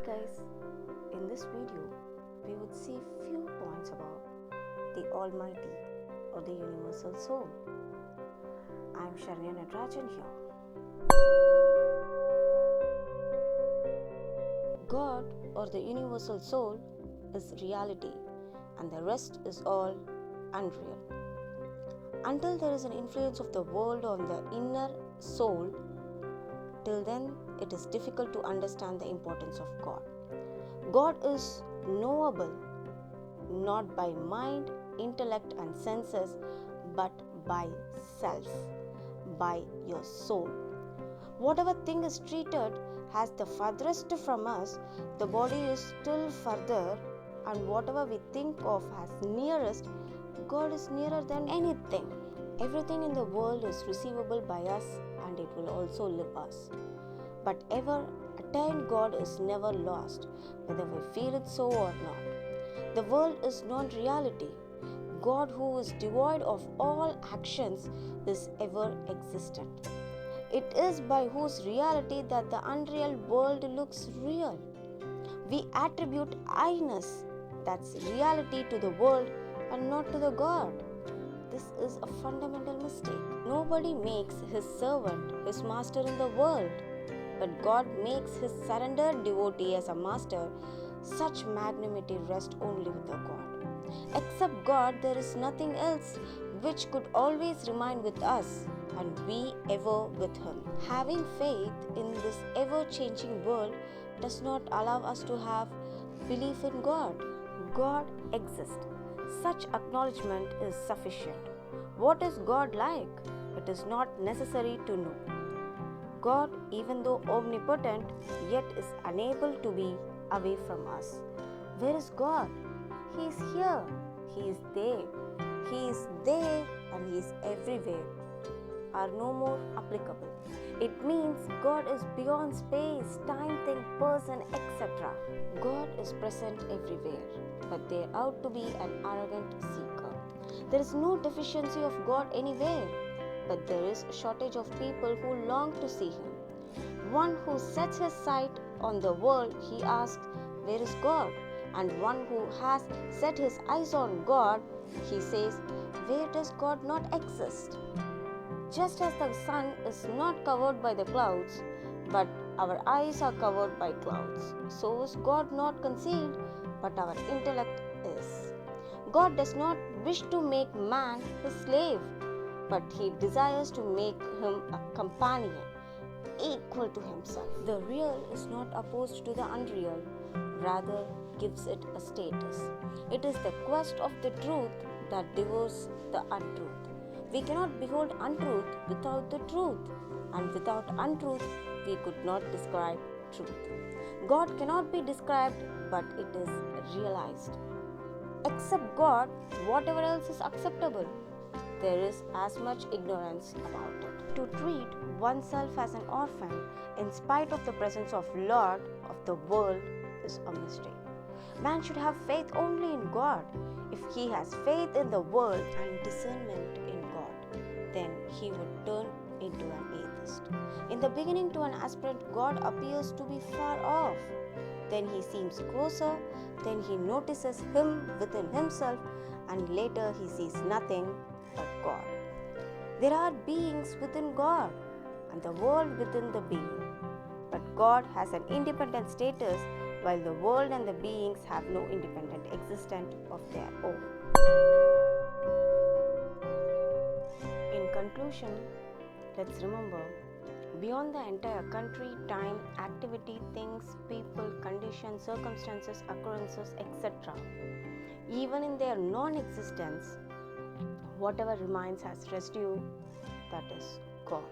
guys, in this video we would see few points about the Almighty or the Universal Soul. I am Sharanya Natarajan here. God or the Universal Soul is reality and the rest is all unreal. Until there is an influence of the world on the inner soul, till then it is difficult to understand the importance of God. God is knowable not by mind, intellect and senses, but by self, by your soul. Whatever thing is treated as the furthest from us, the body is still further, and whatever we think of as nearest, God is nearer than anything. Everything in the world is receivable by us and it will also live us. But ever attained God is never lost, whether we feel it so or not. The world is non-reality. God, who is devoid of all actions, is ever existent. It is by whose reality that the unreal world looks real. We attribute I-ness, that's reality, to the world and not to the God. This is a fundamental mistake. Nobody makes his servant his master in the world, but God makes his surrendered devotee as a master. Such magnanimity rests only with the God. Except God, there is nothing else which could always remain with us and we ever with him. Having faith in this ever-changing world does not allow us to have belief in God. God exists. Such acknowledgement is sufficient. What is God like? It is not necessary to know. God, even though omnipotent, yet is unable to be away from us. Where is God? He is here. He is there. He is there and He is everywhere are no more applicable. It means God is beyond space, time, thing, person, etc. God is present everywhere, but there ought to be an arrogant seeker. There is no deficiency of God anywhere, but there is a shortage of people who long to see Him. One who sets his sight on the world, he asks, where is God? And one who has set his eyes on God, he says, where does God not exist? Just as the sun is not covered by the clouds, but our eyes are covered by clouds, so is God not concealed, but our intellect is. God does not wish to make man his slave, but He desires to make him a companion, equal to Himself. The real is not opposed to the unreal, rather gives it a status. It is the quest of the truth that devours the untruth. We cannot behold untruth without the truth, and without untruth we could not describe truth. God cannot be described, but it is realized. Except God, whatever else is acceptable. There is as much ignorance about it. To treat oneself as an orphan in spite of the presence of Lord of the world is a mistake. Man should have faith only in God. If he has faith in the world and discernment in God, then he would turn into an atheist. In the beginning, to an aspirant, God appears to be far off. Then he seems closer, then he notices him within himself, and later he sees nothing but God. There are beings within God and the world within the being. But God has an independent status, while the world and the beings have no independent existence of their own. In conclusion, let's remember, beyond the entire country, time, activity, things, people, conditions, circumstances, occurrences, etc., even in their non-existence, whatever remains as residue, that is God.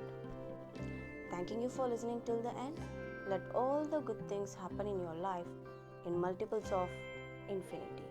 Thanking you for listening till the end. Let all the good things happen in your life in multiples of infinity.